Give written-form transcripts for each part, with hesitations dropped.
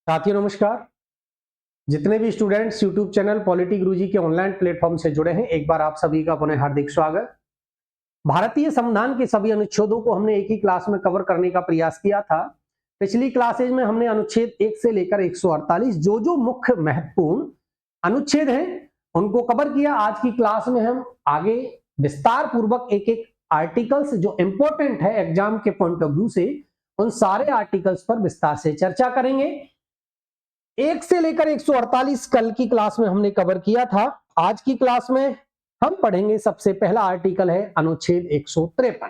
साथियों नमस्कार। जितने भी स्टूडेंट्स यूट्यूब चैनल पॉलिटी गुरुजी के ऑनलाइन प्लेटफॉर्म से जुड़े हैं, एक बार आप सभी का पुनः हार्दिक स्वागत। भारतीय संविधान के सभी अनुच्छेदों को हमने एक ही क्लास में कवर करने का प्रयास किया था। पिछली क्लासेज में हमने अनुच्छेद 1 से लेकर 148 जो मुख्य महत्वपूर्ण अनुच्छेद हैं उनको कवर किया। आज की क्लास में हम आगे विस्तार पूर्वक एक एक आर्टिकल्स जो इंपॉर्टेंट है एग्जाम के पॉइंट ऑफ व्यू से, उन सारे आर्टिकल्स पर विस्तार से चर्चा करेंगे। 1 से लेकर 148 कल की क्लास में हमने कवर किया था। आज की क्लास में हम पढ़ेंगे सबसे पहला आर्टिकल है अनुच्छेद 153।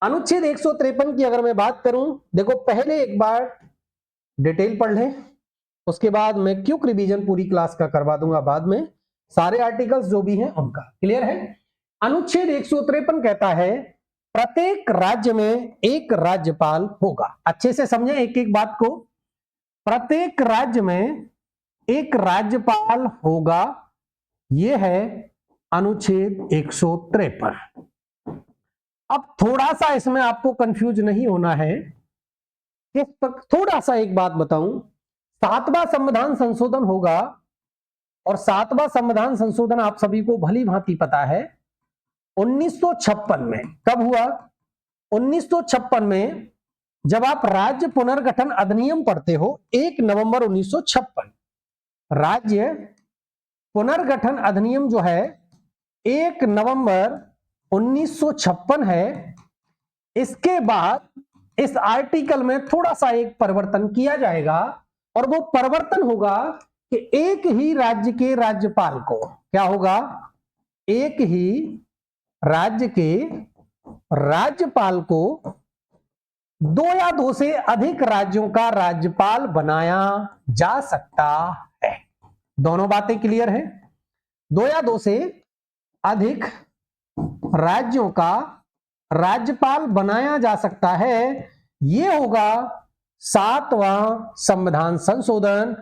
अनुच्छेद 153 की अगर मैं बात करूं, देखो पहले एक बार डिटेल पढ़ लें, उसके बाद मैं क्विक रिवीजन पूरी क्लास का करवा दूंगा बाद में, सारे आर्टिकल्स जो भी हैं उनका। क्लियर है? अनुच्छेद 153 कहता है प्रत्येक राज्य में एक राज्यपाल होगा। अच्छे से समझें एक एक बात को। प्रत्येक राज्य में एक राज्यपाल होगा, यह है अनुच्छेद 153। अब थोड़ा सा इसमें आपको कंफ्यूज नहीं होना है। थोड़ा सा एक बात बताऊं, 7वां संविधान संशोधन होगा और 7वां संविधान संशोधन आप सभी को भली भांति पता है 1956 में। कब हुआ? 1956 में जब आप राज्य पुनर्गठन अधिनियम पढ़ते हो, 1 नवंबर 1956 राज्य पुनर्गठन अधिनियम जो है 1 नवंबर 1956 है। इसके बाद इस आर्टिकल में थोड़ा सा एक परिवर्तन किया जाएगा और वो परिवर्तन होगा कि एक ही राज्य के राज्यपाल को, क्या होगा, एक ही राज्य के राज्यपाल को 2 या 2 से अधिक राज्यों का राज्यपाल बनाया जा सकता है। दोनों बातें क्लियर हैं? 2 या 2 से अधिक राज्यों का राज्यपाल बनाया जा सकता है। यह होगा 7वां संविधान संशोधन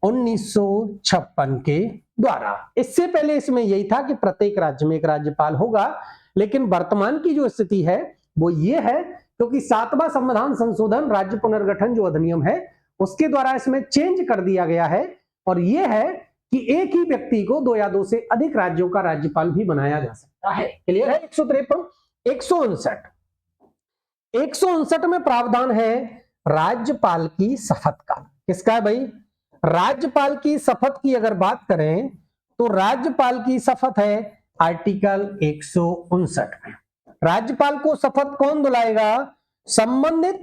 1956 के द्वारा। इससे पहले इसमें यही था कि प्रत्येक राज्य में एक राज्यपाल होगा, लेकिन वर्तमान की जो स्थिति है वो ये है क्योंकि 7वां संविधान संशोधन राज्य पुनर्गठन जो अधिनियम है उसके द्वारा इसमें चेंज कर दिया गया है और यह है कि एक ही व्यक्ति को 2 या 2 से अधिक राज्यों का राज्यपाल भी बनाया जा सकता है। क्लियर है? 153। 159 में प्रावधान है राज्यपाल की शपथ का। किसका है भाई? राज्यपाल की शपथ की अगर बात करें तो राज्यपाल की शपथ है आर्टिकल 159 में। राज्यपाल को शपथ कौन दिलाएगा? संबंधित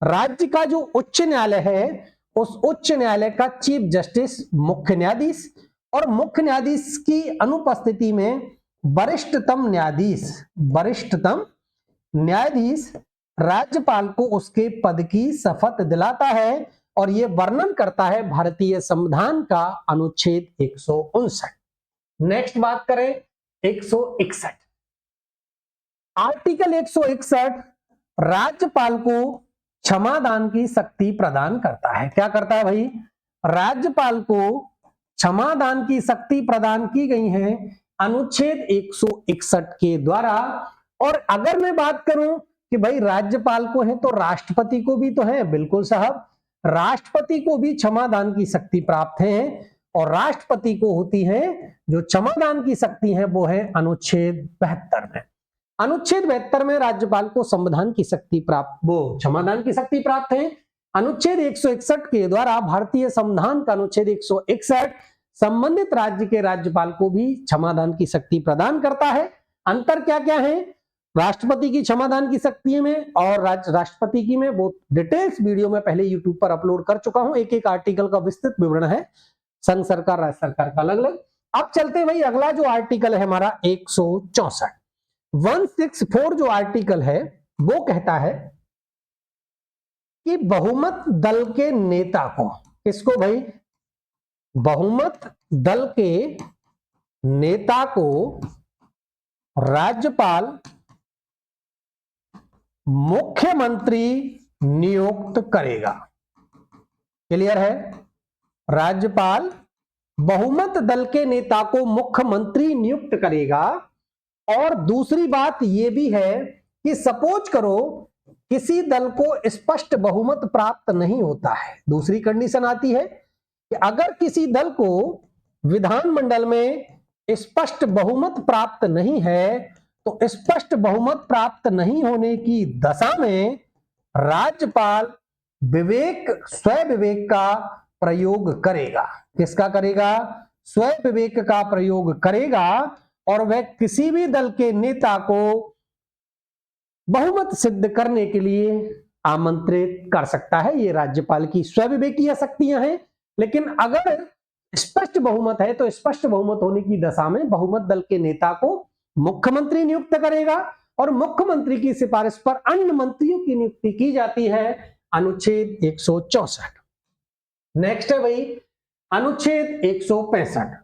राज्य का जो उच्च न्यायालय है उस उच्च न्यायालय का चीफ जस्टिस, मुख्य न्यायाधीश, और मुख्य न्यायाधीश की अनुपस्थिति में वरिष्ठतम न्यायाधीश राज्यपाल को उसके पद की शपथ दिलाता है और यह वर्णन करता है भारतीय संविधान का अनुच्छेद 159। नेक्स्ट बात करें 161। आर्टिकल 161 राज्यपाल को क्षमादान की शक्ति प्रदान करता है। क्या करता है भाई? राज्यपाल को क्षमादान की शक्ति प्रदान की गई है अनुच्छेद 161 के द्वारा। और अगर मैं बात करूं कि भाई राज्यपाल को है तो राष्ट्रपति को भी तो है, बिल्कुल साहब, राष्ट्रपति को भी क्षमादान की शक्ति प्राप्त है और राष्ट्रपति को होती है जो क्षमादान की शक्ति है वो है अनुच्छेद 72 में। अनुच्छेद 72 में राज्यपाल को संविधान की शक्ति प्राप्त, वो क्षमादान की शक्ति प्राप्त है। अनुच्छेद 161 के द्वारा भारतीय संविधान का अनुच्छेद 161 संबंधित राज्य के राज्यपाल को भी क्षमादान की शक्ति प्रदान करता है। अंतर क्या क्या है राष्ट्रपति की क्षमादान की शक्ति में और राष्ट्रपति की में, वो डिटेल्स वीडियो में पहले यूट्यूब पर अपलोड कर चुका हूं। एक एक आर्टिकल का विस्तृत विवरण है, संघ सरकार राज्य सरकार का अलग अलग। अब चलते भाई अगला जो आर्टिकल है हमारा 164। 164 जो आर्टिकल है वो कहता है कि बहुमत दल के नेता को, किसको भाई? बहुमत दल के नेता को राज्यपाल मुख्यमंत्री नियुक्त करेगा। क्लियर है? राज्यपाल बहुमत दल के नेता को मुख्यमंत्री नियुक्त करेगा। और दूसरी बात यह भी है कि सपोज करो किसी दल को स्पष्ट बहुमत प्राप्त नहीं होता है। दूसरी कंडीशन आती है कि अगर किसी दल को विधानमंडल में स्पष्ट बहुमत प्राप्त नहीं है तो स्पष्ट बहुमत प्राप्त नहीं होने की दशा में राज्यपाल स्वय विवेक का प्रयोग करेगा। किसका करेगा? स्वय विवेक का प्रयोग करेगा और वह किसी भी दल के नेता को बहुमत सिद्ध करने के लिए आमंत्रित कर सकता है। ये राज्यपाल की स्वय विवेकीय शक्तियां हैं। लेकिन अगर स्पष्ट बहुमत है तो स्पष्ट बहुमत होने की दशा में बहुमत दल के नेता को मुख्यमंत्री नियुक्त करेगा और मुख्यमंत्री की सिफारिश पर अन्य मंत्रियों की नियुक्ति की जाती है। अनुच्छेद 164। नेक्स्ट है भाई अनुच्छेद 165।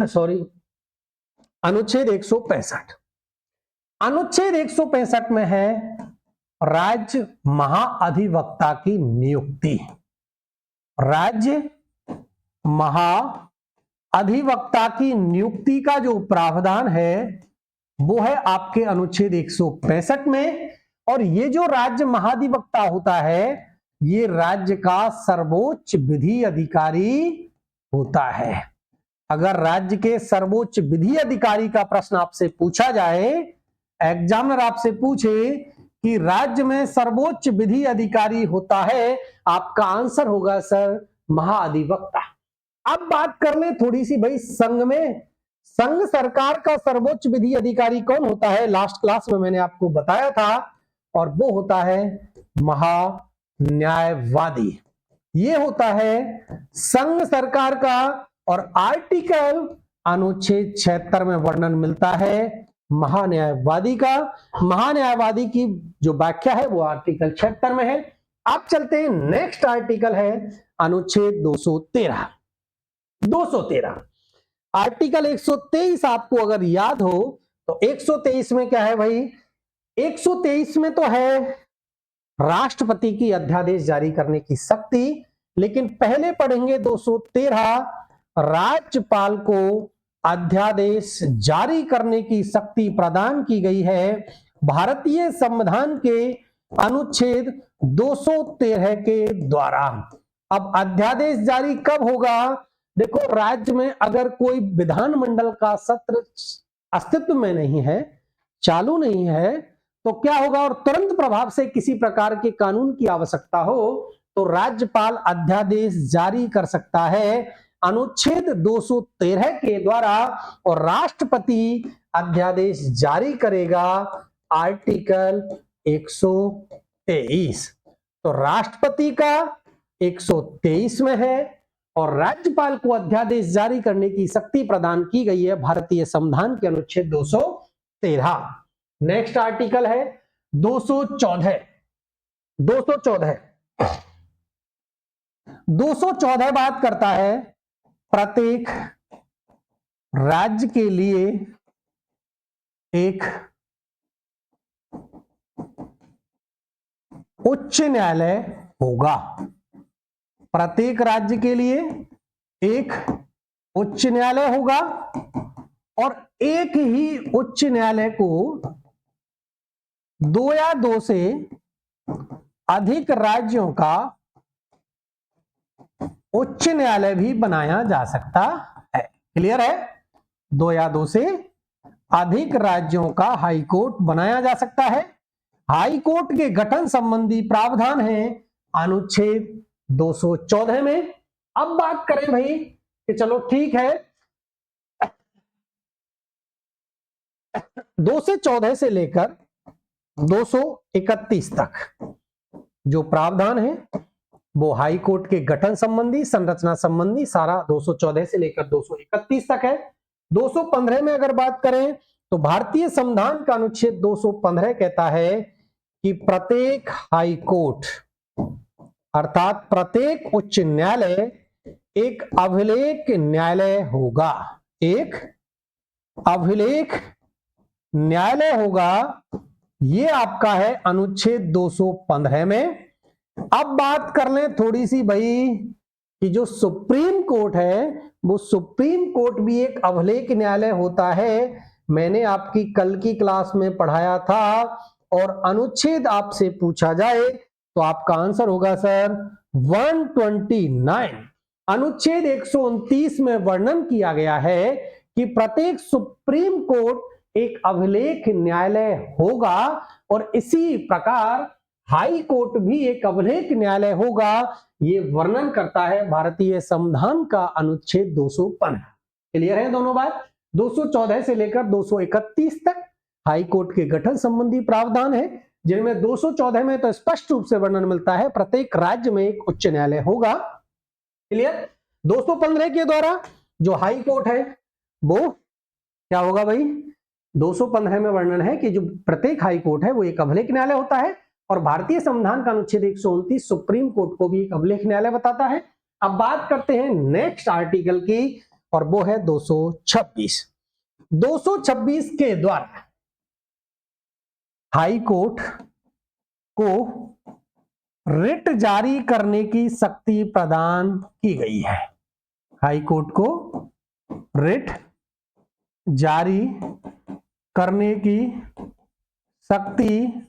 सॉरी, अनुच्छेद 165। अनुच्छेद 165 में है राज्य महाअधिवक्ता की नियुक्ति। राज्य महाअधिवक्ता की नियुक्ति का जो प्रावधान है वो है आपके अनुच्छेद 165 में। और ये जो राज्य महाधिवक्ता होता है ये राज्य का सर्वोच्च विधि अधिकारी होता है। अगर राज्य के सर्वोच्च विधि अधिकारी का प्रश्न आपसे पूछा जाए, एग्जामिनर आपसे पूछे कि राज्य में सर्वोच्च विधि अधिकारी होता है, आपका आंसर होगा सर महाअधिवक्ता। अब बात कर ले थोड़ी सी भाई संघ में। संघ सरकार का सर्वोच्च विधि अधिकारी कौन होता है? लास्ट क्लास में मैंने आपको बताया था और वो होता है महान्यायवादी। ये होता है संघ सरकार का और आर्टिकल अनुच्छेद 76 में वर्णन मिलता है महान्यायवादी का। महान्यायवादी की जो व्याख्या है वो आर्टिकल 76 में है। अब चलते हैं नेक्स्ट आर्टिकल है अनुच्छेद 213। 213 आर्टिकल 123 आपको अगर याद हो तो 123 में क्या है भाई? 123 में तो है राष्ट्रपति की अध्यादेश जारी करने की शक्ति, लेकिन पहले पढ़ेंगे 213 राज्यपाल को अध्यादेश जारी करने की शक्ति प्रदान की गई है भारतीय संविधान के अनुच्छेद 213 के द्वारा। अब अध्यादेश जारी कब होगा? देखो, राज्य में अगर कोई विधानमंडल का सत्र अस्तित्व में नहीं है, चालू नहीं है, तो क्या होगा? और तुरंत प्रभाव से किसी प्रकार के कानून की आवश्यकता हो तो राज्यपाल अध्यादेश जारी कर सकता है अनुच्छेद 213 के द्वारा और राष्ट्रपति अध्यादेश जारी करेगा आर्टिकल 123। तो राष्ट्रपति का 123 में है और राज्यपाल को अध्यादेश जारी करने की शक्ति प्रदान की गई है भारतीय संविधान के अनुच्छेद 213। नेक्स्ट आर्टिकल है 214। 214 बात करता है प्रत्येक राज्य के लिए एक उच्च न्यायालय होगा। प्रत्येक राज्य के लिए एक उच्च न्यायालय होगा और एक ही उच्च न्यायालय को 2 या 2 से अधिक राज्यों का उच्च न्यायालय भी बनाया जा सकता है। क्लियर है? 2 या 2 से अधिक राज्यों का हाई कोर्ट बनाया जा सकता है। हाई कोर्ट के गठन संबंधी प्रावधान है अनुच्छेद 214 में। अब बात करें भाई कि चलो ठीक है, 2 से 14 से लेकर 231 तक जो प्रावधान है वो हाई कोर्ट के गठन संबंधी, संरचना संबंधी सारा 214 से लेकर 231 तक है। 215 में अगर बात करें तो भारतीय संविधान का अनुच्छेद 215 कहता है कि प्रत्येक हाई कोर्ट अर्थात प्रत्येक उच्च न्यायालय एक अभिलेख न्यायालय होगा। एक अभिलेख न्यायालय होगा। ये आपका है अनुच्छेद 215 में। अब बात कर लें थोड़ी सी भाई कि जो सुप्रीम कोर्ट है वो सुप्रीम कोर्ट भी एक अभिलेख न्यायालय होता है। मैंने आपकी कल की क्लास में पढ़ाया था और अनुच्छेद आपसे पूछा जाए तो आपका आंसर होगा सर 129। अनुच्छेद 129 में वर्णन किया गया है कि प्रत्येक सुप्रीम कोर्ट एक अभिलेख न्यायालय होगा और इसी प्रकार हाई कोर्ट भी एक अभिलेख न्यायालय होगा। ये वर्णन करता है भारतीय संविधान का अनुच्छेद 215। क्लियर है दोनों बात? 214 से लेकर 231 तक हाई कोर्ट के गठन संबंधी प्रावधान है, जिनमें 214 में तो स्पष्ट रूप से वर्णन मिलता है प्रत्येक राज्य में एक उच्च न्यायालय होगा। क्लियर? 215 के द्वारा जो हाई कोर्ट है वो क्या होगा भाई? 215 में वर्णन है कि जो प्रत्येक हाई कोर्ट है वो एक अभिलेख न्यायालय होता है और भारतीय संविधान का अनुच्छेद 129 सुप्रीम कोर्ट को भी एक अभिलेख न्यायालय बताता है। अब बात करते हैं नेक्स्ट आर्टिकल की और वो है 226। 226 के द्वारा हाई कोर्ट को रिट जारी करने की शक्ति प्रदान की गई है। हाई कोर्ट को रिट जारी करने की शक्ति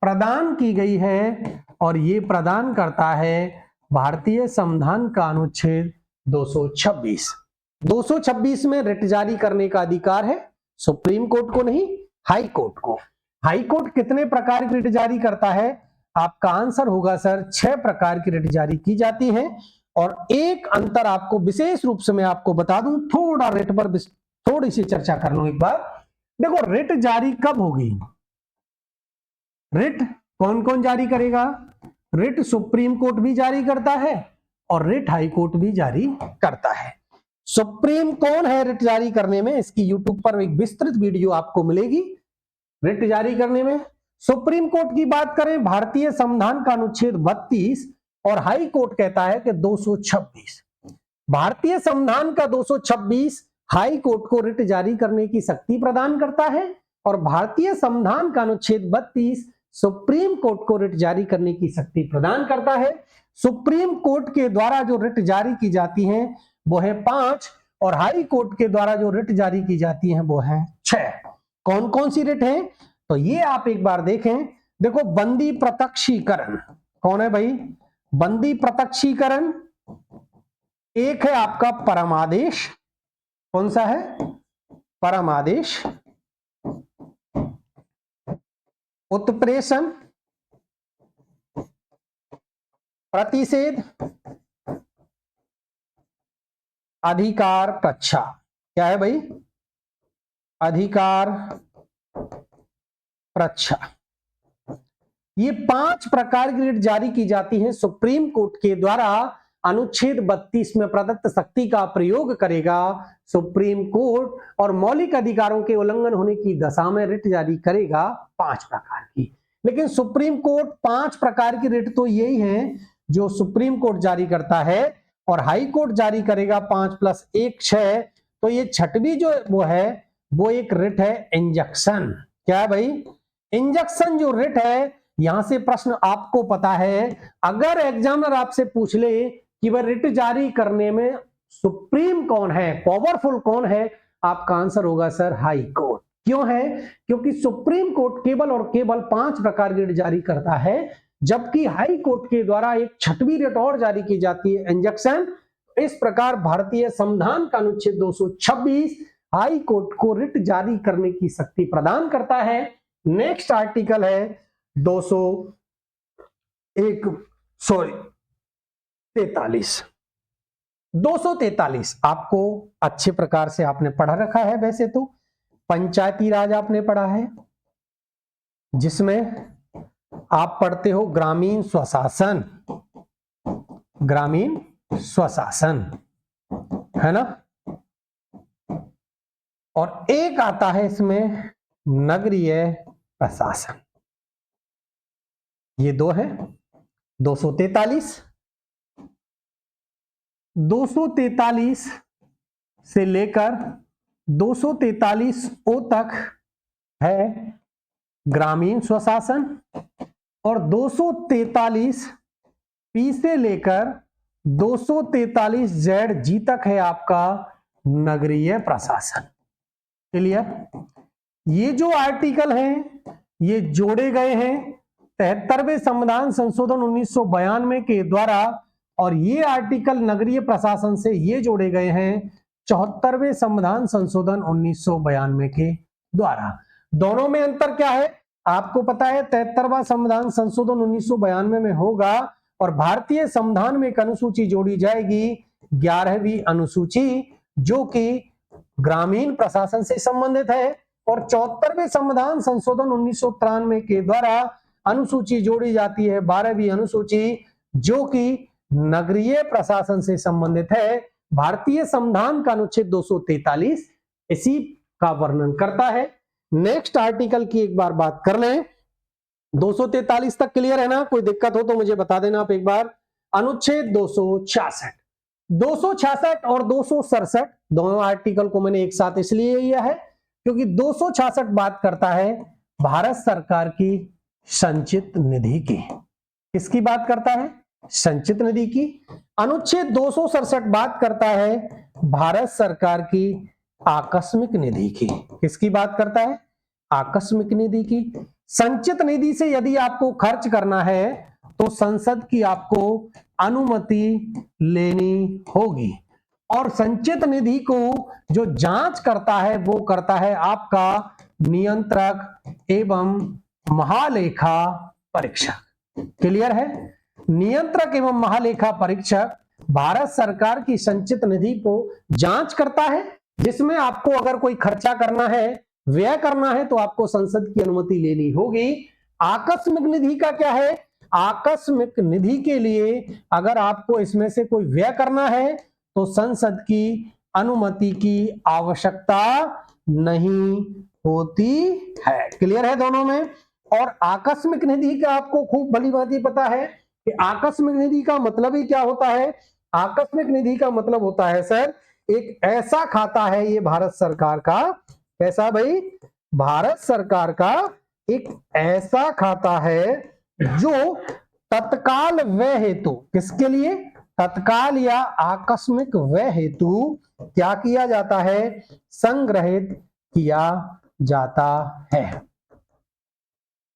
प्रदान की गई है और ये प्रदान करता है भारतीय संविधान का अनुच्छेद 226। 226 में रिट जारी करने का अधिकार है सुप्रीम कोर्ट को नहीं, हाई कोर्ट को। हाई कोर्ट कितने प्रकार की रिट जारी करता है? आपका आंसर होगा सर 6 प्रकार की रिट जारी की जाती है। और एक अंतर आपको विशेष रूप से मैं आपको बता दूं, थोड़ा रिट पर थोड़ी सी चर्चा कर लूं एक बार। देखो रिट जारी कब होगी? रिट कौन कौन जारी करेगा? रिट सुप्रीम कोर्ट भी जारी करता है और रिट हाई कोर्ट भी जारी करता है। सुप्रीम कौन है रिट जारी करने में? इसकी यूट्यूब पर एक विस्तृत वीडियो आपको मिलेगी रिट जारी करने में। सुप्रीम कोर्ट की बात करें, भारतीय संविधान का अनुच्छेद 32 और हाई कोर्ट कहता है कि 226। भारतीय संविधान का 226 हाई कोर्ट को रिट जारी करने की शक्ति प्रदान करता है और भारतीय संविधान का अनुच्छेद 32 सुप्रीम कोर्ट को रिट जारी करने की शक्ति प्रदान करता है। सुप्रीम कोर्ट के द्वारा जो रिट जारी की जाती हैं वो है 5 और हाई कोर्ट के द्वारा जो रिट जारी की जाती हैं वो है 6। कौन कौन सी रिट है? तो ये आप एक बार देखें। देखो बंदी प्रत्यक्षीकरण कौन है भाई? बंदी प्रत्यक्षीकरण एक है आपका परमादेश। कौन सा है? परमादेश। उत्प्रेषण, प्रतिषेध, अधिकार रक्षा। क्या है भाई? अधिकार रक्षा। ये 5 प्रकार की रिट जारी की जाती है सुप्रीम कोर्ट के द्वारा। अनुच्छेद 32 में प्रदत्त शक्ति का प्रयोग करेगा सुप्रीम कोर्ट और मौलिक अधिकारों के उल्लंघन होने की दशा में रिट जारी करेगा 5 प्रकार की। लेकिन सुप्रीम कोर्ट 5 प्रकार की रिट तो यही है जो सुप्रीम कोर्ट जारी करता है और हाई कोर्ट जारी करेगा 5 + 1 6। तो ये छठवीं जो वो है वो एक रिट है इंजंक्शन। क्या है भाई? इंजंक्शन जो रिट है, यहां से प्रश्न आपको पता है, अगर एग्जामिनर आपसे पूछ ले कि वह रिट जारी करने में सुप्रीम कौन है, पावरफुल कौन है, आपका आंसर होगा सर हाई कोर्ट। क्यों है? क्योंकि सुप्रीम कोर्ट केवल और केवल 5 प्रकार की रिट जारी करता है, जबकि हाई कोर्ट के द्वारा एक छठवीं रिट और जारी की जाती है इंजंक्शन। इस प्रकार भारतीय संविधान का अनुच्छेद 226 हाई कोर्ट को रिट जारी करने की शक्ति प्रदान करता है। नेक्स्ट आर्टिकल है 243 आपको अच्छे प्रकार से आपने पढ़ा रखा है। वैसे तो पंचायती राज आपने पढ़ा है, जिसमें आप पढ़ते हो ग्रामीण स्वशासन, ग्रामीण स्वशासन है ना। और एक आता है इसमें नगरीय प्रशासन। ये 2 है। 243 से लेकर 243 ओ तक है ग्रामीण स्वशासन और 243 पी से लेकर 243 जेड जी तक है आपका नगरीय प्रशासन। क्लियर। ये जो आर्टिकल हैं ये जोड़े गए हैं 73वें संविधान संशोधन 1992 के द्वारा, और ये आर्टिकल नगरीय प्रशासन से ये जोड़े गए हैं 74वें संविधान संशोधन 1992 के द्वारा। दोनों में अंतर क्या है आपको पता है, 73वां संविधान संशोधन 1992 में होगा और भारतीय संविधान में एक अनुसूची जोड़ी जाएगी 11वीं अनुसूची, जो कि ग्रामीण प्रशासन से संबंधित है, और 74वें संविधान संशोधन 1993 के द्वारा अनुसूची जोड़ी जाती है 12वीं अनुसूची, जो कि नगरीय प्रशासन से संबंधित है। भारतीय संविधान का अनुच्छेद 243 इसी का वर्णन करता है। नेक्स्ट आर्टिकल की एक बार बात कर लें। 243 तक क्लियर है ना, कोई दिक्कत हो तो मुझे बता देना आप एक बार। अनुच्छेद 266 और 267 दोनों आर्टिकल को मैंने एक साथ इसलिए लिया है क्योंकि 266 बात करता है भारत सरकार की संचित निधि की। किसकी बात करता है? संचित निधि की। अनुच्छेद 267 बात करता है भारत सरकार की आकस्मिक निधि की। किसकी बात करता है? आकस्मिक निधि की। संचित निधि से यदि आपको खर्च करना है तो संसद की आपको अनुमति लेनी होगी, और संचित निधि को जो जांच करता है वो करता है आपका नियंत्रक एवं महालेखा परीक्षक। क्लियर है? नियंत्रक एवं महालेखा परीक्षक भारत सरकार की संचित निधि को जांच करता है, जिसमें आपको अगर कोई खर्चा करना है, व्यय करना है, तो आपको संसद की अनुमति लेनी होगी। आकस्मिक निधि का क्या है? आकस्मिक निधि के लिए अगर आपको इसमें से कोई व्यय करना है तो संसद की अनुमति की आवश्यकता नहीं होती है। क्लियर है दोनों में? और आकस्मिक निधि का आपको खूब भली भांति पता है कि आकस्मिक निधि का मतलब ही क्या होता है। आकस्मिक निधि का मतलब होता है सर, एक ऐसा खाता है ये भारत सरकार का, कैसा भाई? भारत सरकार का एक ऐसा खाता है जो तत्काल व्यय हेतु, किसके लिए? तत्काल या आकस्मिक व्यय हेतु क्या किया जाता है? संग्रहित किया जाता है।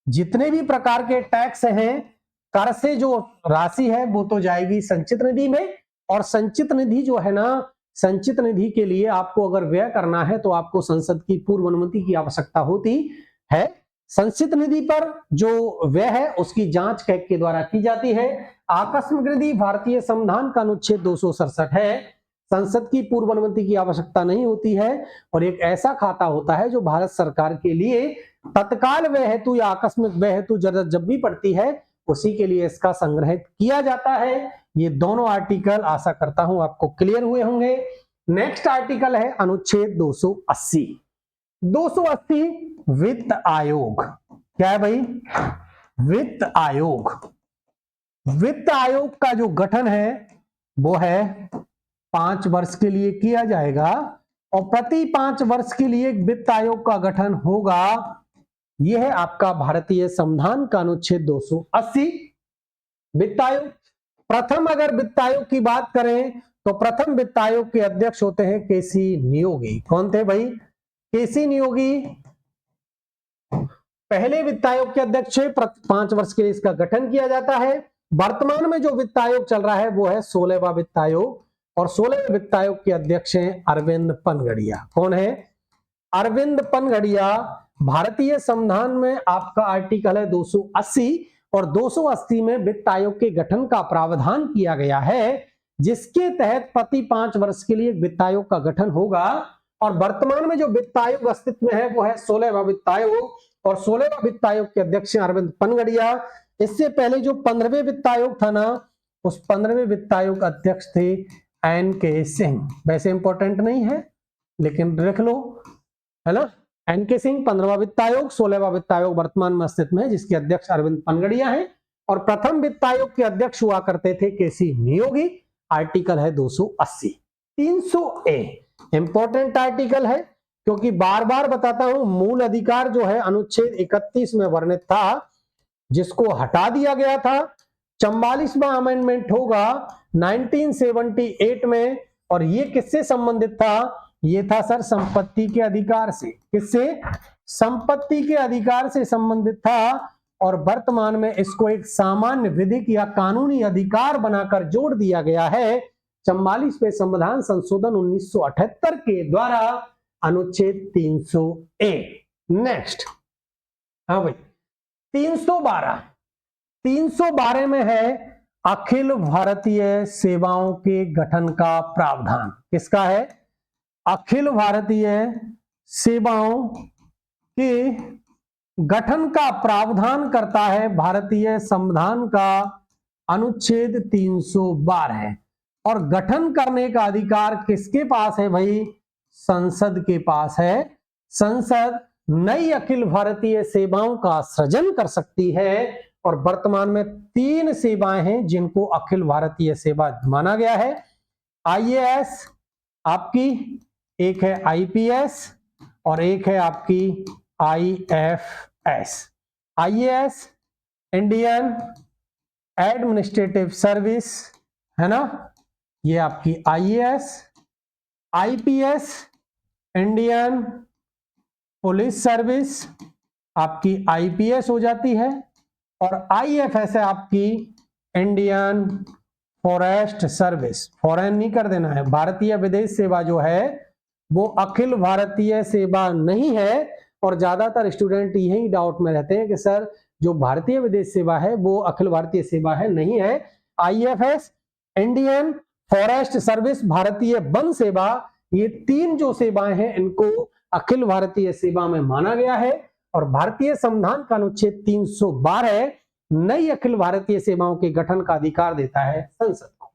जितने भी प्रकार के टैक्स हैं, कर से जो राशि है वो तो जाएगी संचित निधि में, और संचित निधि जो है ना, संचित निधि के लिए आपको अगर व्यय करना है तो आपको संसद की पूर्व अनुमति की आवश्यकता होती है। संचित निधि पर जो व्यय है उसकी जांच कैग के द्वारा की जाती है। आकस्मिक निधि भारतीय संविधान का अनुच्छेद 267 है, संसद की पूर्व अनुमति की आवश्यकता नहीं होती है, और एक ऐसा खाता होता है जो भारत सरकार के लिए तत्काल व्यय हेतु या आकस्मिक व्यय हेतु जरूरत जब भी पड़ती है उसी के लिए इसका संग्रहित किया जाता है। ये दोनों आर्टिकल आशा करता हूं आपको क्लियर हुए होंगे। नेक्स्ट आर्टिकल है अनुच्छेद 280। 280 वित्त आयोग। क्या है भाई? वित्त आयोग। वित्त आयोग का जो गठन है वो है 5 वर्ष के लिए किया जाएगा, और प्रति 5 वर्ष के लिए एक वित्त आयोग का गठन होगा। यह है आपका भारतीय संविधान का अनुच्छेद 280। वित्त आयोग, प्रथम अगर वित्त आयोग की बात करें तो प्रथम वित्त आयोग के अध्यक्ष होते हैं केसी नियोगी। कौन थे भाई? केसी नियोगी पहले वित्त आयोग के अध्यक्ष है। 5 वर्ष के लिए इसका गठन किया जाता है। वर्तमान में जो वित्त आयोग चल रहा है वो है 16वां वित्त आयोग, और 16वें वित्त आयोग के अध्यक्ष हैं अरविंद पनगड़िया। कौन है? अरविंद पनगड़िया। भारतीय संविधान में आपका आर्टिकल है 280, और 280 में वित्त आयोग के गठन का प्रावधान किया गया है, जिसके तहत प्रति 5 वर्ष के लिए वित्त आयोग का गठन होगा। और वर्तमान में जो वित्त आयोग अस्तित्व में है वो है 16वां वित्त आयोग, और 16वां वित्त आयोग के अध्यक्ष अरविंद पनगड़िया। इससे पहले जो 15वें वित्त आयोग था ना, उस 15वें वित्त आयोग अध्यक्ष थे एन.के. सिंह। वैसे इंपॉर्टेंट नहीं है लेकिन रख लो, है ना। एन.के. सिंह 15वां वित्त आयोग, 16वां वित्त आयोग वर्तमान में अस्तित्व में है, जिसके अध्यक्ष अरविंद पनगड़िया हैं। और प्रथम वित्त आयोग के अध्यक्ष हुआ करते थे केसी नियोगी। आर्टिकल है 280। 300A इंपॉर्टेंट आर्टिकल है, क्योंकि बार बार बताता हूं मूल अधिकार जो है अनुच्छेद 31 में वर्णित था, जिसको हटा दिया गया था। 44वां अमेंडमेंट होगा 1978 में, और ये किससे संबंधित था? ये था सर संपत्ति के अधिकार से, किससे? संपत्ति के अधिकार से संबंधित था, और वर्तमान में इसको एक सामान्य विधिक या कानूनी अधिकार बनाकर जोड़ दिया गया है 44वें संविधान संशोधन 1978 के द्वारा, अनुच्छेद 300A। नेक्स्ट, हाँ भाई 312 में है अखिल भारतीय सेवाओं के गठन का प्रावधान। किसका है? अखिल भारतीय सेवाओं के गठन का प्रावधान करता है भारतीय संविधान का अनुच्छेद 312 है। और गठन करने का अधिकार किसके पास है भाई? संसद के पास है। संसद नई अखिल भारतीय सेवाओं का सृजन कर सकती है, और वर्तमान में 3 सेवाएं हैं जिनको अखिल भारतीय सेवा माना गया है। आईएएस आपकी, एक है आईपीएस और एक है आपकी IFS. IAS Indian administrative service है ना, ये आपकी IAS. IPS Indian police service आपकी आईपीएस हो जाती है, और आईएफएस है आपकी इंडियन फॉरेस्ट सर्विस। फॉरेन नहीं कर देना है, भारतीय विदेश सेवा जो है वो अखिल भारतीय सेवा नहीं है। और ज्यादातर स्टूडेंट यही डाउट में रहते हैं कि सर जो भारतीय विदेश सेवा है वो अखिल भारतीय सेवा है, नहीं है। आईएफएस, इंडियन फॉरेस्ट सर्विस, भारतीय वन सेवा, ये 3 जो सेवाएं हैं इनको अखिल भारतीय सेवा में माना गया है। और भारतीय संविधान का अनुच्छेद 312 नई अखिल भारतीय सेवाओं के गठन का अधिकार देता है संसद को।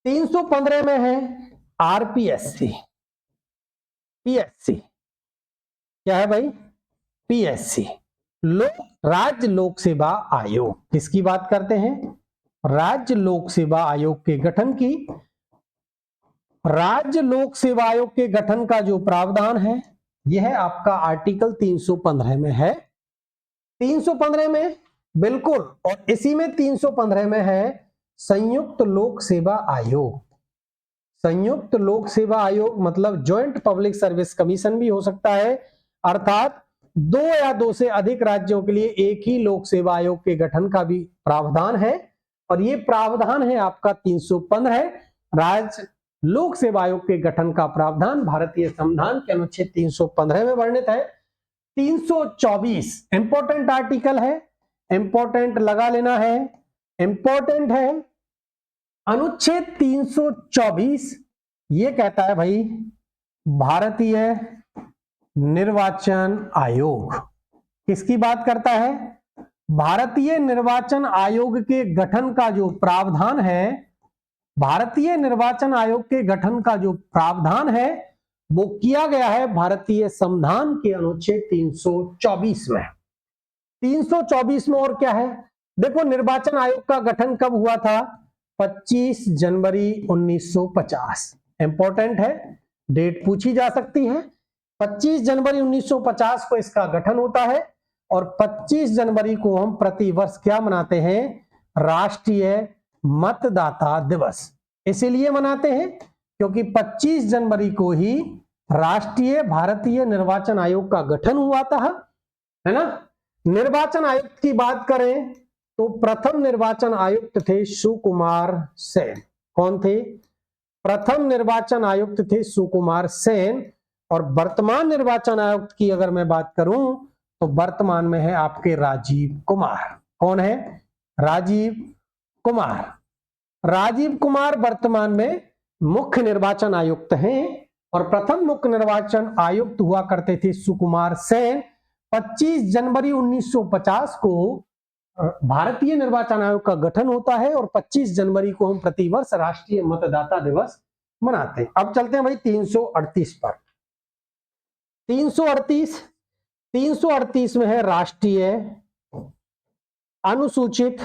315 में है आरपीएससी। पीएससी क्या है भाई? पीएससी राज्य लोक सेवा आयोग। किसकी बात करते हैं? राज्य लोक सेवा आयोग के गठन की। राज्य लोक सेवा आयोग के गठन का जो प्रावधान है यह है आपका आर्टिकल 315 में है। 315 में बिल्कुल, और इसी में 315 में है संयुक्त लोक सेवा आयोग। संयुक्त लोक सेवा आयोग मतलब ज्वाइंट पब्लिक सर्विस कमीशन भी हो सकता है, अर्थात 2 या 2 से अधिक राज्यों के लिए एक ही लोक सेवा आयोग के गठन का भी प्रावधान है। और ये प्रावधान है आपका 315 राज्य लोक सेवा आयोग के गठन का प्रावधान भारतीय संविधान के अनुच्छेद 315 में वर्णित है। 324 इंपॉर्टेंट आर्टिकल है, इंपॉर्टेंट लगा लेना है, इंपॉर्टेंट है। अनुच्छेद 324 ये कहता है भाई भारतीय निर्वाचन आयोग। किसकी बात करता है? भारतीय निर्वाचन आयोग के गठन का जो प्रावधान है, भारतीय निर्वाचन आयोग के गठन का जो प्रावधान है वो किया गया है भारतीय संविधान के अनुच्छेद 324 में। 324 में और क्या है? देखो निर्वाचन आयोग का गठन कब हुआ था? 25 जनवरी 1950। इंपॉर्टेंट है, डेट पूछी जा सकती है। 25 जनवरी 1950 को इसका गठन होता है, और 25 जनवरी को हम प्रतिवर्ष क्या मनाते हैं? राष्ट्रीय मतदाता दिवस। इसीलिए मनाते हैं क्योंकि 25 जनवरी को ही राष्ट्रीय भारतीय निर्वाचन आयोग का गठन हुआ था, है ना। निर्वाचन आयुक्त की बात करें तो प्रथम निर्वाचन आयुक्त थे सुकुमार सेन। कौन थे? प्रथम निर्वाचन आयुक्त थे सुकुमार सेन। और वर्तमान निर्वाचन आयुक्त की अगर मैं बात करूं तो वर्तमान में है आपके राजीव कुमार। कौन है? राजीव कुमार। राजीव कुमार वर्तमान में मुख्य निर्वाचन आयुक्त हैं, और प्रथम मुख्य निर्वाचन आयुक्त हुआ करते थे सुकुमार सेन। 25 जनवरी 1950 को भारतीय निर्वाचन आयोग का गठन होता है, और 25 जनवरी को हम प्रतिवर्ष राष्ट्रीय मतदाता दिवस मनाते हैं। अब चलते हैं भाई 338 पर। 338 में है राष्ट्रीय अनुसूचित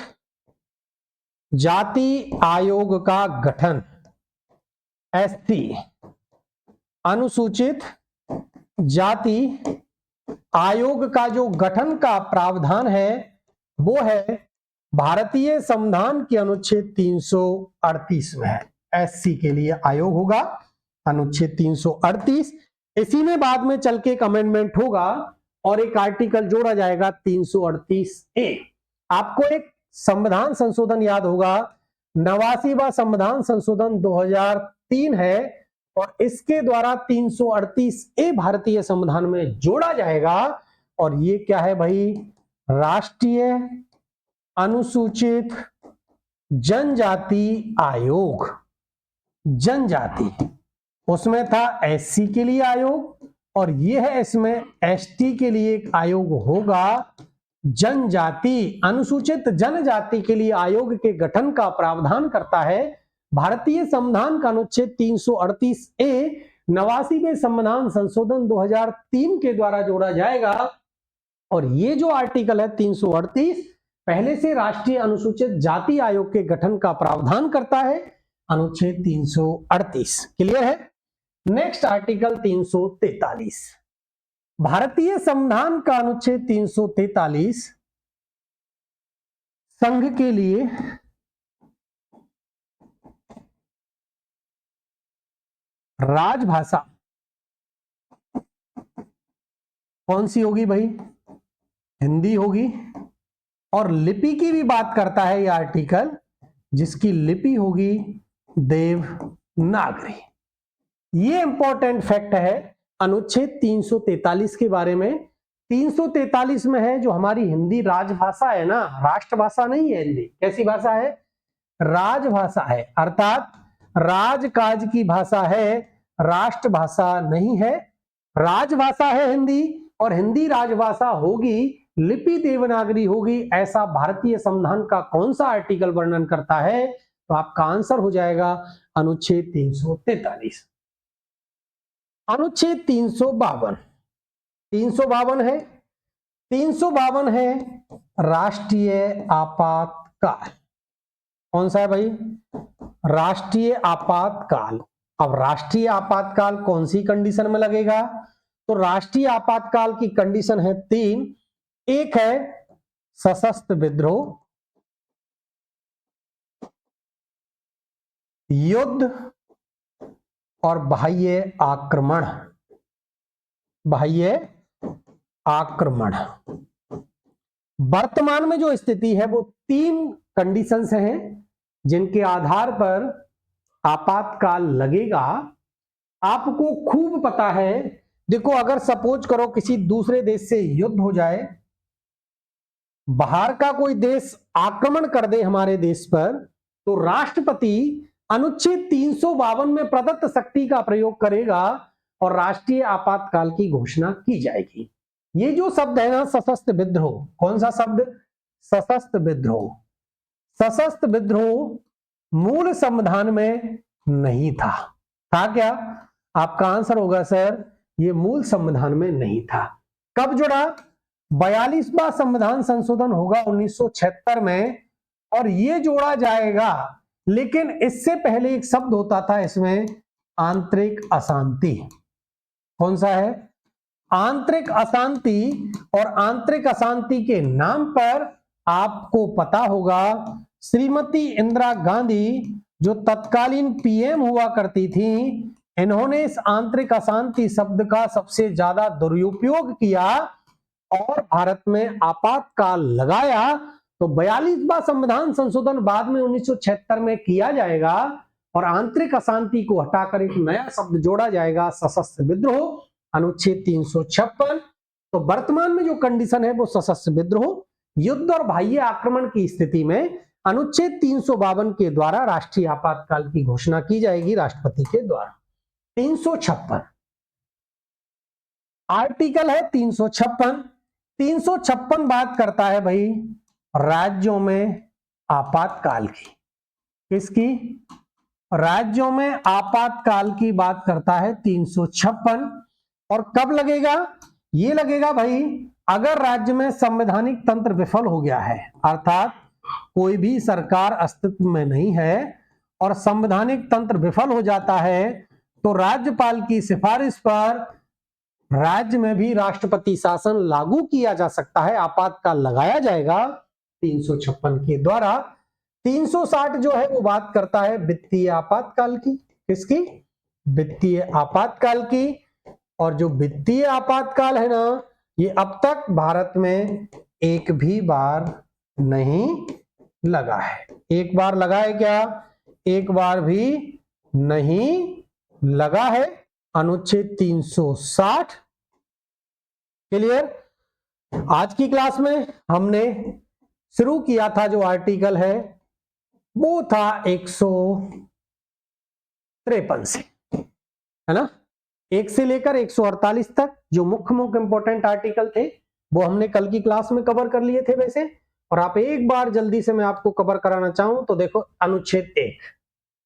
जाति आयोग का गठन। एसटी अनुसूचित जाति आयोग का जो गठन का प्रावधान है वो है भारतीय संविधान के अनुच्छेद 338 में है। एससी के लिए आयोग होगा, अनुच्छेद 338। इसी में बाद में चल के एक अमेंडमेंट होगा और एक आर्टिकल जोड़ा जाएगा 338A। आपको एक संविधान संशोधन याद होगा, 89वां संविधान संशोधन 2003 है और इसके द्वारा 338A भारतीय संविधान में जोड़ा जाएगा। और ये क्या है भाई, राष्ट्रीय अनुसूचित जनजाति आयोग। जनजाति, उसमें था एससी के लिए आयोग और ये है इसमें एसटी के लिए एक आयोग होगा। जनजाति, अनुसूचित जनजाति के लिए आयोग के गठन का प्रावधान करता है भारतीय संविधान का अनुच्छेद 338A। 89वें संविधान संशोधन 2003 के द्वारा जोड़ा जाएगा और ये जो आर्टिकल है 338 पहले से राष्ट्रीय अनुसूचित जाति आयोग के गठन का प्रावधान करता है, अनुच्छेद 338। क्लियर है। नेक्स्ट आर्टिकल 343, भारतीय संविधान का अनुच्छेद 343 संघ के लिए राजभाषा कौन सी होगी भाई, हिंदी होगी। और लिपि की भी बात करता है यह आर्टिकल, जिसकी लिपि होगी देवनागरी। ये इंपॉर्टेंट फैक्ट है अनुच्छेद 343 के बारे में। 343 में है जो हमारी हिंदी राजभाषा है ना, राष्ट्रभाषा नहीं है हिंदी, कैसी भाषा है, राजभाषा है, अर्थात राजकाज की भाषा है, राष्ट्रभाषा नहीं है। राजभाषा है हिंदी और हिंदी राजभाषा होगी, लिपि देवनागरी होगी। ऐसा भारतीय संविधान का कौन सा आर्टिकल वर्णन करता है, तो आपका आंसर हो जाएगा अनुच्छेद 343। अनुच्छेद 352, 352 है, 352 है राष्ट्रीय आपातकाल। कौन सा है भाई, राष्ट्रीय आपातकाल। अब राष्ट्रीय आपातकाल कौन सी कंडीशन में लगेगा, तो राष्ट्रीय आपातकाल की कंडीशन है 3। एक है सशस्त्र विद्रोह, युद्ध और बाह्य आक्रमण। बाह्य आक्रमण वर्तमान में जो स्थिति है वो 3 कंडीशंस हैं जिनके आधार पर आपातकाल लगेगा। आपको खूब पता है, देखो अगर सपोज करो किसी दूसरे देश से युद्ध हो जाए, बाहर का कोई देश आक्रमण कर दे हमारे देश पर, तो राष्ट्रपति अनुच्छेद 352 में प्रदत्त शक्ति का प्रयोग करेगा और राष्ट्रीय आपातकाल की घोषणा की जाएगी। ये जो शब्द है ना सशस्त्र विद्रोह, कौन सा शब्द, सशस्त्र विद्रोह। सशस्त्र विद्रोह मूल संविधान में नहीं था। था क्या, आपका आंसर होगा सर ये मूल संविधान में नहीं था। कब जुड़ा, 42वां संविधान संशोधन होगा 1976 में और ये जोड़ा जाएगा। लेकिन इससे पहले एक शब्द होता था इसमें, आंतरिक अशांति। कौन सा है, आंतरिक अशांति। और आंतरिक अशांति के नाम पर आपको पता होगा श्रीमती इंदिरा गांधी जो तत्कालीन पीएम हुआ करती थी, इन्होंने इस आंतरिक अशांति शब्द का सबसे ज्यादा दुरुपयोग किया और भारत में आपातकाल लगाया। तो 42वां संविधान संशोधन बाद में 1976 में किया जाएगा और आंतरिक अशांति को हटाकर एक नया शब्द जोड़ा जाएगा, सशस्त्र विद्रोह, अनुच्छेद 356। तो वर्तमान में जो कंडीशन है वो सशस्त्र विद्रोह, युद्ध और बाह्य आक्रमण की स्थिति में अनुच्छेद 352 के द्वारा राष्ट्रीय आपातकाल की घोषणा की जाएगी राष्ट्रपति के द्वारा। 356 आर्टिकल है 356। 356 बात करता है भाई राज्यों में आपातकाल की। किसकी, राज्यों में आपातकाल की बात करता है 356। और कब लगेगा, ये लगेगा भाई अगर राज्य में संवैधानिक तंत्र विफल हो गया है, अर्थात कोई भी सरकार अस्तित्व में नहीं है और संवैधानिक तंत्र विफल हो जाता है, तो राज्यपाल की सिफारिश पर राज्य में भी राष्ट्रपति शासन लागू किया जा सकता है, आपातकाल लगाया जाएगा 356 के द्वारा। 360 जो है वो बात करता है वित्तीय आपातकाल की। किसकी? वित्तीय आपातकाल की। और जो वित्तीय आपातकाल है ना, ये अब तक भारत में एक भी बार नहीं लगा है। एक बार लगा है क्या? एक बार भी नहीं लगा है। अनुच्छेद 360 क्लियर। आज की क्लास में हमने शुरू किया था जो आर्टिकल है वो था 153 से, है ना। 1 से लेकर 148 तक जो मुख्य इंपॉर्टेंट आर्टिकल थे वो हमने कल की क्लास में कवर कर लिए थे वैसे। और आप एक बार जल्दी से मैं आपको कवर कराना चाहूं तो देखो अनुच्छेद 1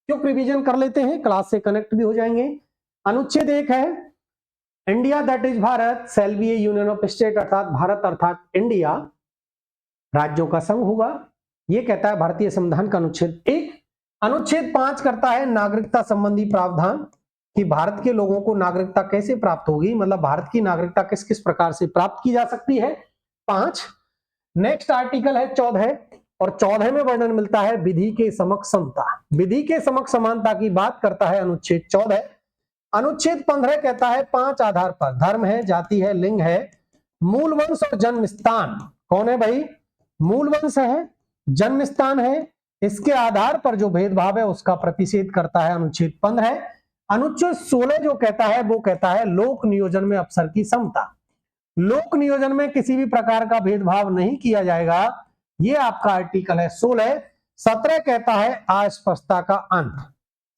क्यों रिवीजन कर लेते हैं, क्लास से कनेक्ट भी हो जाएंगे। अनुच्छेद 1 है India that is Bharat shall be A union of state, अर्थात भारत अर्थात इंडिया राज्यों का संघ होगा। ये कहता है भारतीय संविधान का अनुच्छेद 1। अनुच्छेद 5 करता है नागरिकता संबंधी प्रावधान कि भारत के लोगों को नागरिकता कैसे प्राप्त होगी, मतलब भारत की नागरिकता किस किस प्रकार से प्राप्त की जा सकती है। 5। नेक्स्ट आर्टिकल है 14 और 14 में वर्णन मिलता है विधि के समक्ष समता। विधि के समक्ष समानता की बात करता है अनुच्छेद 14। अनुच्छेद 15 कहता है 5 आधार पर धर्म है, जाति है, लिंग है, मूल वंश और जन्म स्थान। कौन है भाई? मूल वंश है, जन्म स्थान है, इसके आधार पर जो भेदभाव है उसका प्रतिषेध करता है अनुच्छेद 15। अनुच्छेद 16 जो कहता है वो कहता है लोक नियोजन में अफसर की समता। लोक नियोजन में किसी भी प्रकार का भेदभाव नहीं किया जाएगा, ये आपका आर्टिकल है 16। 17 कहता है अस्पृश्यता का अंत।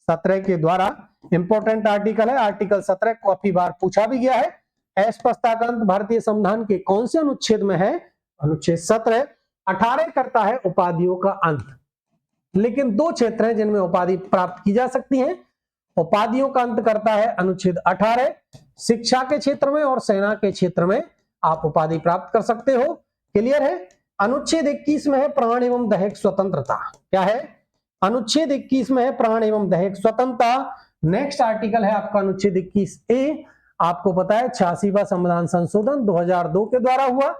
17 के द्वारा इंपॉर्टेंट आर्टिकल है, आर्टिकल 17 काफी बार पूछा भी गया है। अस्पृश्यता का अंत भारतीय संविधान के कौन से अनुच्छेद में है? अनुच्छेद 17। 18 करता है उपाधियों का अंत। लेकिन 2 क्षेत्र हैं जिनमें उपाधि प्राप्त की जा सकती है। उपाधियों का अंत करता है अनुच्छेद 18। शिक्षा के क्षेत्र में और सेना के क्षेत्र में आप उपाधि प्राप्त कर सकते हो। क्लियर है। अनुच्छेद 21 में है प्राण एवं दैहिक स्वतंत्रता। क्या है? अनुच्छेद 21 में है प्राण एवं दैहिक स्वतंत्रता। नेक्स्ट आर्टिकल है आपका अनुच्छेद 21A। आपको पता है 86वां संविधान संशोधन 2002 के द्वारा हुआ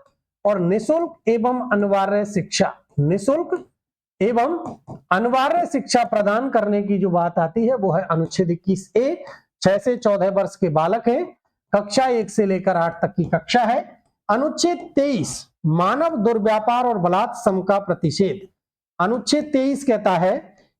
और निःशुल्क एवं अनिवार्य शिक्षा, निःशुल्क एवं अनिवार्य शिक्षा प्रदान करने की जो बात आती है वो है अनुच्छेद 21A। 6 से 14 वर्ष के बालक हैं, कक्षा 1 से लेकर 8 तक की कक्षा है। अनुच्छेद 23 मानव दुर्व्यापार और बलात्संग का प्रतिषेध। अनुच्छेद 23 कहता है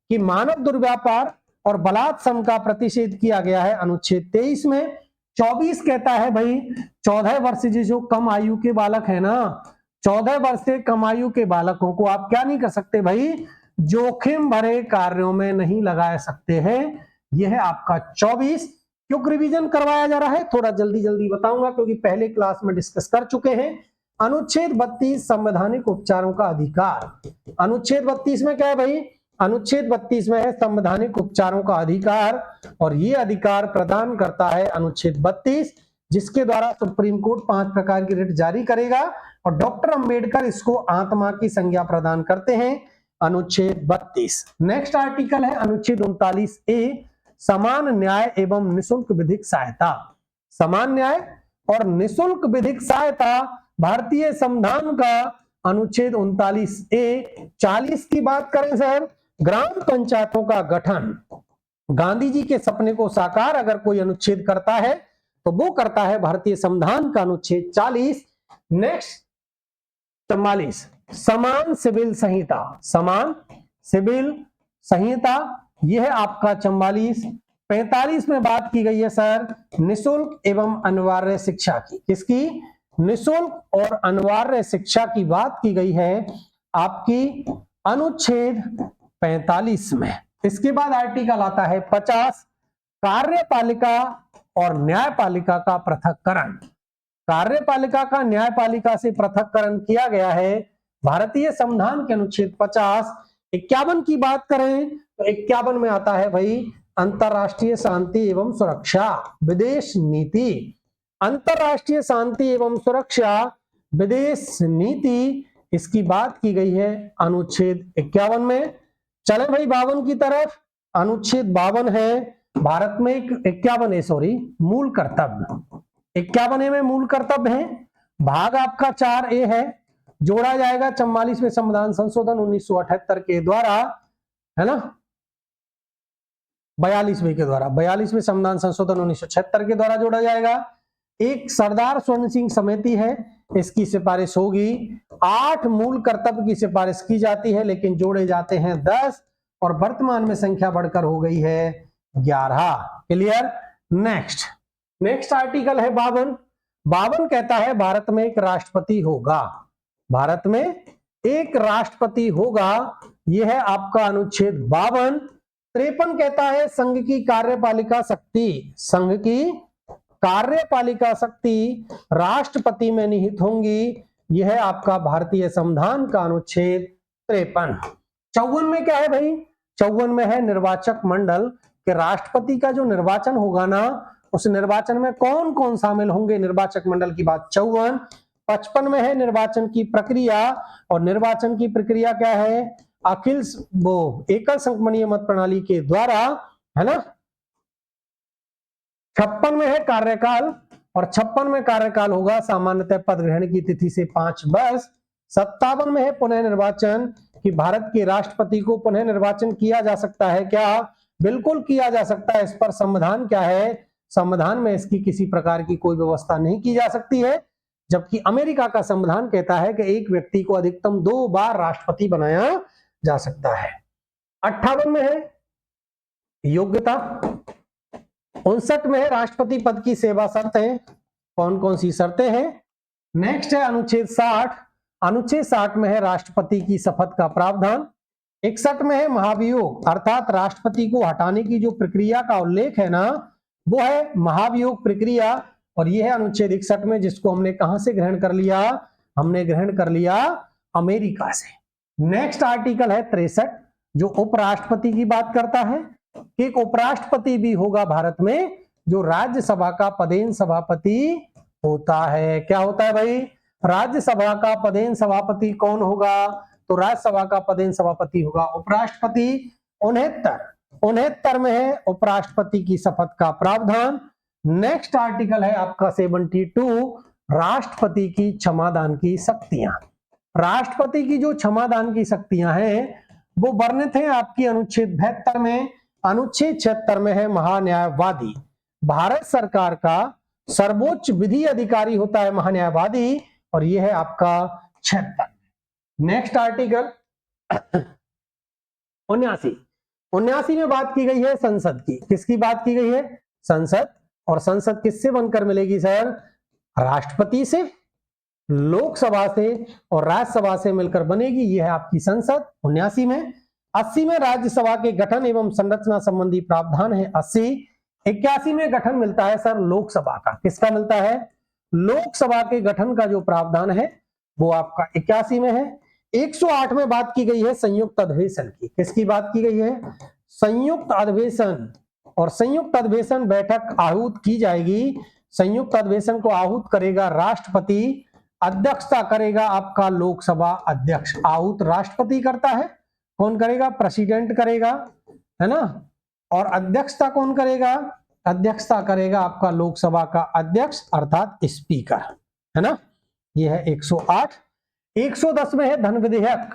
कि मानव दुर्व्यापार और बलात्संग का प्रतिषेध किया गया है अनुच्छेद 23 में। 24 कहता है भाई 14 वर्ष से जो कम आयु के बालक है ना, 14 वर्ष से कम आयु के बालकों को आप क्या नहीं कर सकते भाई? जोखिम भरे कार्यों में नहीं लगा सकते हैं। यह है आपका 24। क्यों रिवीजन करवाया जा रहा है थोड़ा जल्दी जल्दी बताऊंगा क्योंकि पहले क्लास में डिस्कस कर चुके हैं। अनुच्छेद 32 संवैधानिक उपचारों का अधिकार। अनुच्छेद 32 में क्या है भाई? अनुच्छेद 32 में है संवैधानिक उपचारों का अधिकार और ये अधिकार प्रदान करता है अनुच्छेद 32, जिसके द्वारा सुप्रीम कोर्ट 5 प्रकार की रिट जारी करेगा और डॉक्टर अंबेडकर इसको आत्मा की संज्ञा प्रदान करते हैं। अनुच्छेद 32। नेक्स्ट आर्टिकल है अनुच्छेद 39A समान न्याय एवं निःशुल्क विधिक सहायता। समान न्याय और निःशुल्क विधिक सहायता भारतीय संविधान का अनुच्छेद 39A। 40 की बात करें सर, ग्राम पंचायतों का गठन। गांधी जी के सपने को साकार अगर कोई अनुच्छेद करता है तो वो करता है भारतीय संविधान का अनुच्छेद 40। नेक्स्ट 44 समान सिविल संहिता। समान सिविल संहिता यह है आपका 44। 45 में बात की गई है सर निःशुल्क एवं अनिवार्य शिक्षा की। किसकी? निःशुल्क और अनिवार्य शिक्षा की बात की गई है आपकी अनुच्छेद 45 में। इसके बाद आर्टिकल आता है 50 कार्यपालिका और न्यायपालिका का पृथक्करण। कार्यपालिका का न्यायपालिका से पृथक्करण किया गया है भारतीय संविधान के अनुच्छेद 50। 51 की बात करें तो 51 में आता है भाई अंतरराष्ट्रीय शांति एवं सुरक्षा विदेश नीति। अंतरराष्ट्रीय शांति एवं सुरक्षा विदेश नीति इसकी बात की गई है अनुच्छेद 51 में। चले भाई 52 की तरफ। अनुच्छेद 52 है भारत में 51 मूल कर्तव्य। 51 में मूल कर्तव्य है। भाग आपका 4A है जोड़ा जाएगा 44वें संविधान संशोधन 1978 के द्वारा, है ना, 42वें के द्वारा, 42वें संविधान संशोधन 1976 के द्वारा जोड़ा जाएगा। एक सरदार स्वर्ण सिंह समिति है, इसकी सिफारिश होगी। 8 मूल कर्तव्य की सिफारिश की जाती है, लेकिन जोड़े जाते हैं 10 और वर्तमान में संख्या बढ़कर हो गई है 11। क्लियर। नेक्स्ट आर्टिकल है 52। 52 कहता है भारत में एक राष्ट्रपति होगा। भारत में एक राष्ट्रपति होगा, यह है आपका अनुच्छेद 52। 53 कहता है संघ की कार्यपालिका शक्ति, संघ की कार्यपालिका शक्ति राष्ट्रपति में निहित होंगी, यह है आपका भारतीय संविधान का अनुच्छेद 53। 54 में क्या है भाई? 54 में है निर्वाचक मंडल के राष्ट्रपति का जो निर्वाचन होगा ना, उस निर्वाचन में कौन कौन शामिल होंगे, निर्वाचक मंडल की बात 54। 55 में है निर्वाचन की प्रक्रिया, और निर्वाचन की प्रक्रिया क्या है? एकल संख्यमणीय मत प्रणाली के द्वारा, है ना। 56 में है कार्यकाल, और 56 में कार्यकाल होगा सामान्यतः पद ग्रहण की तिथि से 5 वर्ष। 57 में है पुनः निर्वाचन, कि भारत के राष्ट्रपति को पुनः निर्वाचन किया जा सकता है क्या? बिल्कुल किया जा सकता है। इस पर संविधान क्या है? संविधान में इसकी किसी प्रकार की कोई व्यवस्था नहीं की जा सकती है, जबकि अमेरिका का संविधान कहता है कि एक व्यक्ति को अधिकतम 2 बार राष्ट्रपति बनाया जा सकता है। 58 में है योग्यता। 59 में है राष्ट्रपति पद की सेवा शर्तें, कौन कौन सी शर्तें हैं। नेक्स्ट है अनुच्छेद 60। अनुच्छेद 60 में है राष्ट्रपति की शपथ का प्रावधान। 61 में है महाभियोग, अर्थात राष्ट्रपति को हटाने की जो प्रक्रिया का उल्लेख है ना, वो है महाभियोग प्रक्रिया, और यह है अनुच्छेद 61 में, जिसको हमने कहां से ग्रहण कर लिया? हमने ग्रहण कर लिया अमेरिका से। नेक्स्ट आर्टिकल है 63, जो उपराष्ट्रपति की बात करता है। एक उपराष्ट्रपति भी होगा भारत में, जो राज्यसभा का पदेन सभापति होता है। क्या होता है भाई? राज्यसभा का पदेन सभापति कौन होगा? तो राज्यसभा का पदेन सभापति होगा उपराष्ट्रपति। 69 में है उपराष्ट्रपति की शपथ का प्रावधान। नेक्स्ट आर्टिकल है आपका 72, राष्ट्रपति की क्षमादान की शक्तियां। राष्ट्रपति की जो क्षमादान की शक्तियां हैं वो वर्णित है आपकी अनुच्छेद 72 में। अनुच्छेद 76 में है महान्यायवादी, भारत सरकार का सर्वोच्च विधि अधिकारी होता है महान्यायवादी, और यह है आपका 76। नेक्स्ट आर्टिकल 79 में बात की गई है संसद की। किसकी बात की गई है? संसद। और संसद किससे बनकर मिलेगी सर? राष्ट्रपति से, लोकसभा से और राज्यसभा से मिलकर बनेगी, यह है आपकी संसद 79 में। 80 में राज्यसभा के गठन एवं संरचना संबंधी प्रावधान है 80। 81 में गठन मिलता है सर लोकसभा का। किसका मिलता है? लोकसभा के गठन का जो प्रावधान है वो आपका 81 में है। 108 में बात की गई है संयुक्त अधिवेशन की। किसकी बात की गई है? संयुक्त अधिवेशन। और संयुक्त अधिवेशन बैठक आहूत की जाएगी। संयुक्त अधिवेशन को आहूत करेगा राष्ट्रपति, अध्यक्षता करेगा आपका लोकसभा अध्यक्ष। आहूत राष्ट्रपति करता है, कौन करेगा? प्रेसिडेंट करेगा, है ना। और अध्यक्षता कौन करेगा? अध्यक्षता करेगा आपका लोकसभा का अध्यक्ष अर्थात स्पीकर, है ना। यह है 108। 110 में है धन विधेयक,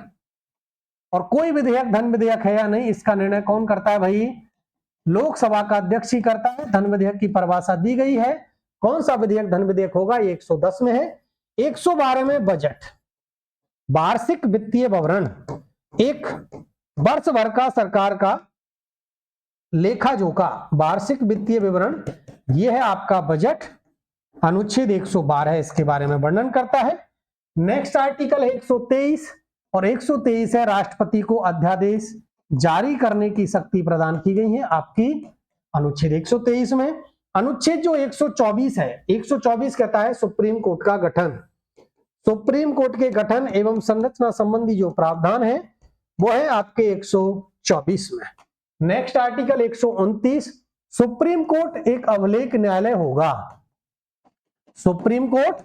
और कोई विधेयक धन विधेयक है या नहीं इसका निर्णय कौन करता है भाई? लोकसभा का अध्यक्ष ही करता है। धन विधेयक की परिभाषा दी गई है, कौन सा विधेयक धन विधेयक होगा? ये 110 में है। 112 में बजट, वार्षिक वित्तीय विवरण, एक वर्ष भर का सरकार का लेखा जोखा, वार्षिक वित्तीय विवरण, यह है आपका बजट। अनुच्छेद 112 इसके बारे में वर्णन करता है। नेक्स्ट आर्टिकल है 123, और 123 है राष्ट्रपति को अध्यादेश जारी करने की शक्ति प्रदान की गई है आपकी अनुच्छेद 123 में। अनुच्छेद जो 124 है, 124 कहता है सुप्रीम कोर्ट का गठन। सुप्रीम कोर्ट के गठन एवं संरचना संबंधी जो प्रावधान है वो है आपके 124 में। नेक्स्ट आर्टिकल 129, सुप्रीम कोर्ट एक अभिलेख न्यायालय होगा। सुप्रीम कोर्ट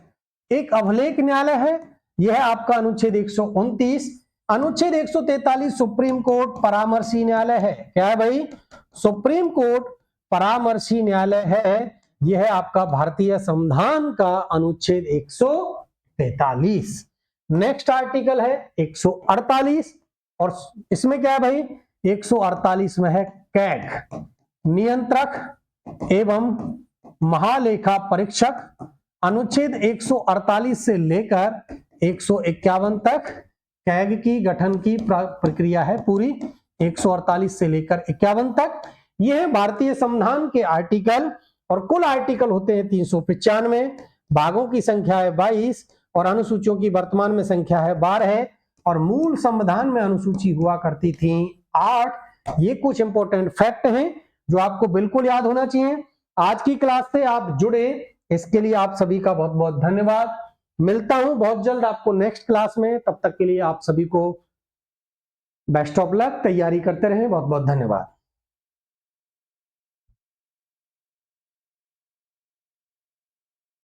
एक अभिलेख न्यायालय है, यह है आपका अनुच्छेद 129। अनुच्छेद 143, सुप्रीम कोर्ट परामर्शी न्यायालय है। क्या है भाई? सुप्रीम कोर्ट परामर्शी न्यायालय है, यह है आपका भारतीय संविधान का अनुच्छेद 143। नेक्स्ट आर्टिकल है 148 और इसमें क्या है भाई, 148 में है कैग, नियंत्रक एवं महालेखा परीक्षक। अनुच्छेद 148 से लेकर 151 तक कैग की गठन की प्रक्रिया है पूरी, 148 से लेकर 51 तक। यह है भारतीय संविधान के आर्टिकल और कुल आर्टिकल होते हैं 395, भागों की संख्या है 22 और अनुसूचियों की वर्तमान में संख्या है 12 और मूल संविधान में अनुसूची हुआ करती थी 8। ये कुछ इंपॉर्टेंट फैक्ट हैं जो आपको बिल्कुल याद होना चाहिए। आज की क्लास से आप जुड़े, इसके लिए आप सभी का बहुत बहुत धन्यवाद। मिलता हूं बहुत जल्द आपको नेक्स्ट क्लास में, तब तक के लिए आप सभी को बेस्ट ऑफ लक, तैयारी करते रहें। बहुत बहुत धन्यवाद।